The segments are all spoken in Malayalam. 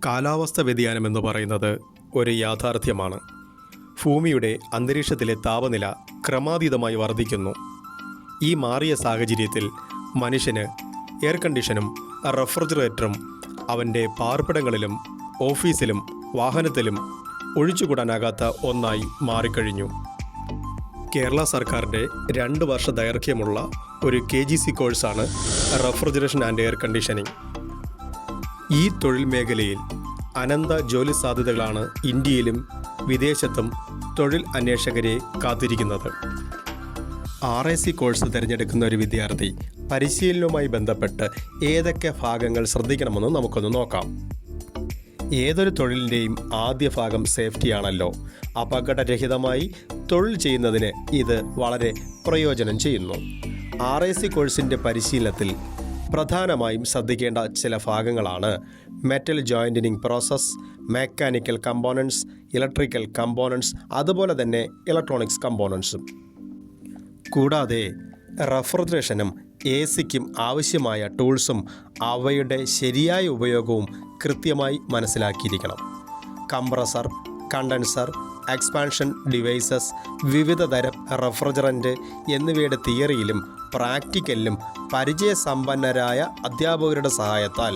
കാലാവസ്ഥ വ്യതിയാനം എന്ന് പറയുന്നത് ഒരു യാഥാർത്ഥ്യമാണ്. ഭൂമിയുടെ അന്തരീക്ഷത്തിലെ താപനില ക്രമാതീതമായി വർദ്ധിക്കുന്നു. ഈ മാറിയ സാഹചര്യത്തിൽ മനുഷ്യന് എയർ കണ്ടീഷനും റെഫ്രിജറേറ്ററും അവൻ്റെ പാർപ്പിടങ്ങളിലും ഓഫീസിലും വാഹനത്തിലും ഒഴിച്ചുകൂടാനാകാത്ത ഒന്നായി മാറിക്കഴിഞ്ഞു. കേരള സർക്കാരിൻ്റെ 2 വർഷ ദൈർഘ്യമുള്ള ഒരു KGCE കോഴ്സാണ് റെഫ്രിജറേഷൻ ആൻഡ് എയർ കണ്ടീഷനിങ്. ഈ തൊഴിൽ മേഖലയിൽ അനന്ത ജോലി സാധ്യതകളാണ് ഇന്ത്യയിലും വിദേശത്തും തൊഴിൽ അന്വേഷകരെ കാത്തിരിക്കുന്നത്. RAC കോഴ്സ് തിരഞ്ഞെടുക്കുന്ന ഒരു വിദ്യാർത്ഥി പരിശീലനവുമായി ബന്ധപ്പെട്ട് ഏതൊക്കെ ഭാഗങ്ങൾ ശ്രദ്ധിക്കണമെന്ന് നമുക്കൊന്ന് നോക്കാം. ഏതൊരു തൊഴിലിൻ്റെയും ആദ്യ ഭാഗം സേഫ്റ്റിയാണല്ലോ. അപകടരഹിതമായി തൊഴിൽ ചെയ്യുന്നതിന് ഇത് വളരെ പ്രയോജനം ചെയ്യുന്നു. RAC കോഴ്സിൻ്റെ പരിശീലനത്തിൽ പ്രധാനമായും ശ്രദ്ധിക്കേണ്ട ചില ഭാഗങ്ങളാണ് metal joining process, mechanical components, electrical components, അതുപോലെ തന്നെ ഇലക്ട്രോണിക്സ് കമ്പോണൻസും. കൂടാതെ റെഫ്രിജറേഷനും AC-ക്കും ആവശ്യമായ ടൂൾസും അവയുടെ ശരിയായ ഉപയോഗവും കൃത്യമായി മനസ്സിലാക്കിയിരിക്കണം. കംപ്രസർ, കണ്ടൻസർ, എക്സ്പാൻഷൻ ഡിവൈസസ്, വിവിധ തരം റെഫ്രിജറൻറ്റ് എന്നിവയുടെ തിയറിയിലും പ്രാക്ടിക്കലിലും പരിചയസമ്പന്നരായ അധ്യാപകരുടെ സഹായത്താൽ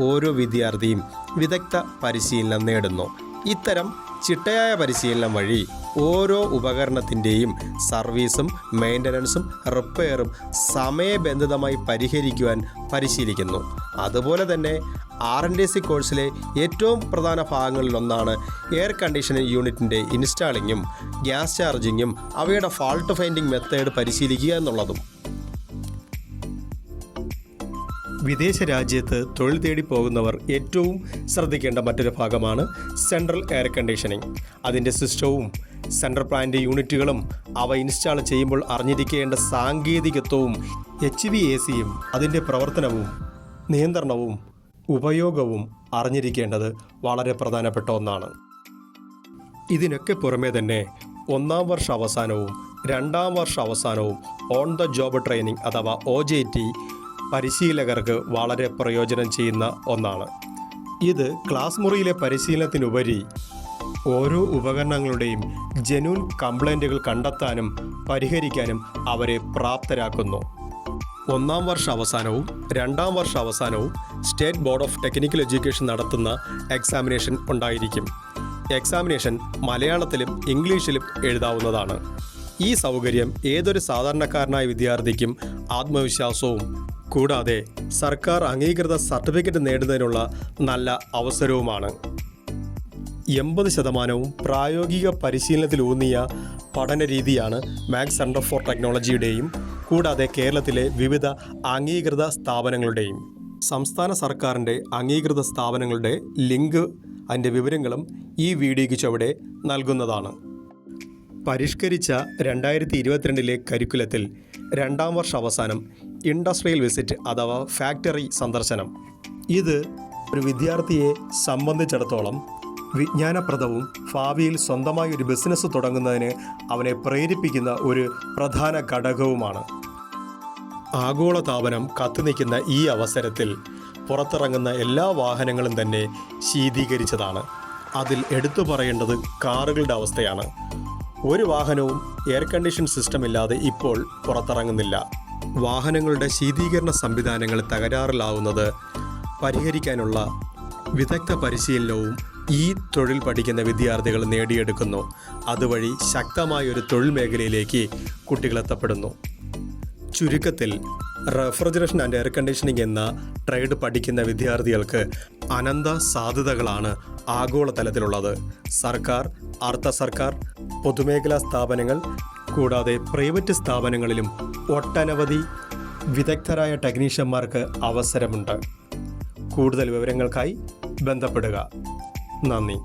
ഓരോ വിദ്യാർത്ഥിയും വിദഗ്ധ പരിശീലനം നേടുന്നു. ഇത്തരം ചിട്ടയായ പരിശീലനം വഴി ഓരോ ഉപകരണത്തിൻ്റെയും സർവീസും മെയിൻ്റനൻസും റിപ്പയറും സമയബന്ധിതമായി പരിഹരിക്കുവാൻ പരിശീലിക്കുന്നു. അതുപോലെ തന്നെ R&AC കോഴ്സിലെ ഏറ്റവും പ്രധാന ഭാഗങ്ങളിലൊന്നാണ് എയർ കണ്ടീഷനിങ് യൂണിറ്റിൻ്റെ ഇൻസ്റ്റാളിങ്ങും ഗ്യാസ് ചാർജിങ്ങും അവയുടെ ഫാൾട്ട് ഫൈൻഡിങ് മെത്തേഡ് പരിശീലിക്കുക എന്നുള്ളതും. വിദേശ രാജ്യത്ത് തൊഴിൽ തേടി പോകുന്നവർ ഏറ്റവും ശ്രദ്ധിക്കേണ്ട മറ്റൊരു ഭാഗമാണ് സെൻട്രൽ എയർ കണ്ടീഷനിങ്. അതിൻ്റെ സിസ്റ്റവും സെൻട്രൽ പ്ലാന്റ് യൂണിറ്റുകളും അവ ഇൻസ്റ്റാൾ ചെയ്യുമ്പോൾ അറിഞ്ഞിരിക്കേണ്ട സാങ്കേതികത്വവും HVACയും അതിൻ്റെ പ്രവർത്തനവും നിയന്ത്രണവും ഉപയോഗവും അറിഞ്ഞിരിക്കേണ്ടത് വളരെ പ്രധാനപ്പെട്ട ഒന്നാണ്. ഇതിനൊക്കെ പുറമേ തന്നെ 1-ാം വർഷ അവസാനവും 2-ാം വർഷ അവസാനവും ഓൺ ദ ജോബ് ട്രെയിനിങ് അഥവാ OJT പരിശീലകർക്ക് വളരെ പ്രയോജനം ചെയ്യുന്ന ഒന്നാണ്. ഇത് ക്ലാസ് മുറിയിലെ പരിശീലനത്തിനുപരി ഓരോ ഉപകരണങ്ങളുടെയും ജെന്യൂൻ കംപ്ലൈൻറ്റുകൾ കണ്ടെത്താനും പരിഹരിക്കാനും അവരെ പ്രാപ്തരാക്കുന്നു. 1-ാം വർഷ അവസാനവും 2-ാം വർഷ അവസാനവും state board of technical education നടത്തുന്ന എക്സാമിനേഷൻ ഉണ്ടായിരിക്കും. എക്സാമിനേഷൻ മലയാളത്തിലും ഇംഗ്ലീഷിലും എഴുതാവുന്നതാണ്. ഈ സൗകര്യം ഏതൊരു സാധാരണക്കാരനായ വിദ്യാർത്ഥിക്കും ആത്മവിശ്വാസവും കൂടാതെ സർക്കാർ അംഗീകൃത സർട്ടിഫിക്കറ്റ് നേടുന്നതിനുള്ള നല്ല അവസരവുമാണ്. 80% പ്രായോഗിക പരിശീലനത്തിലൂന്നിയ പഠന രീതിയാണ് മാക്സ് സെൻറ്റർ ഫോർ ടെക്നോളജിയുടെയും കൂടാതെ കേരളത്തിലെ വിവിധ അംഗീകൃത സ്ഥാപനങ്ങളുടെയും. സംസ്ഥാന സർക്കാരിൻ്റെ അംഗീകൃത സ്ഥാപനങ്ങളുടെ ലിങ്ക് അതിൻ്റെ വിവരങ്ങളും ഈ വീഡിയോയ്ക്ക് ചുവടെ നൽകുന്നതാണ്. പരിഷ്കരിച്ച 2022 കരിക്കുലത്തിൽ 2-ാം വർഷ അവസാനം ഇൻഡസ്ട്രിയൽ വിസിറ്റ് അഥവാ ഫാക്ടറി സന്ദർശനം. ഇത് ഒരു വിദ്യാർത്ഥിയെ സംബന്ധിച്ചിടത്തോളം വിജ്ഞാനപ്രദവും ഭാവിയിൽ സ്വന്തമായി ഒരു ബിസിനസ് തുടങ്ങുന്നതിന് അവനെ പ്രേരിപ്പിക്കുന്ന ഒരു പ്രധാന ഘടകവുമാണ്. ആഗോളതാപനം കത്തിനിൽക്കുന്ന ഈ അവസരത്തിൽ പുറത്തിറങ്ങുന്ന എല്ലാ വാഹനങ്ങളും തന്നെ ശീതീകരിച്ചതാണ്. അതിൽ എടുത്തു പറയേണ്ടത് കാറുകളുടെ അവസ്ഥയാണ്. ഒരു വാഹനവും എയർ കണ്ടീഷൻ സിസ്റ്റം ഇല്ലാതെ ഇപ്പോൾ പുറത്തിറങ്ങുന്നില്ല. വാഹനങ്ങളുടെ ശീതീകരണ സംവിധാനങ്ങൾ തകരാറിലാവുന്നത് പരിഹരിക്കാനുള്ള വിദഗ്ധ പരിശീലനവും ഈ തൊഴിൽ പഠിക്കുന്ന വിദ്യാർത്ഥികൾ നേടിയെടുക്കുന്നു. അതുവഴി ശക്തമായൊരു തൊഴിൽ മേഖലയിലേക്ക് കുട്ടികളെത്തപ്പെടുന്നു. ചുരുക്കത്തിൽ റെഫ്രിജറേഷൻ ആൻഡ് എയർ കണ്ടീഷനിങ് എന്ന ട്രേഡ് പഠിക്കുന്ന വിദ്യാർത്ഥികൾക്ക് അനന്ത സാധ്യതകളാണ് ആഗോളതലത്തിലുള്ളത്. സർക്കാർ, അർദ്ധ സർക്കാർ, പൊതുമേഖലാ സ്ഥാപനങ്ങൾ കൂടാതെ പ്രൈവറ്റ് സ്ഥാപനങ്ങളിലും ഒട്ടനവധി വിദഗ്ധരായ ടെക്നീഷ്യന്മാർക്ക് അവസരമുണ്ട്. കൂടുതൽ വിവരങ്ങൾക്കായി ബന്ധപ്പെടുക. നന്ദി.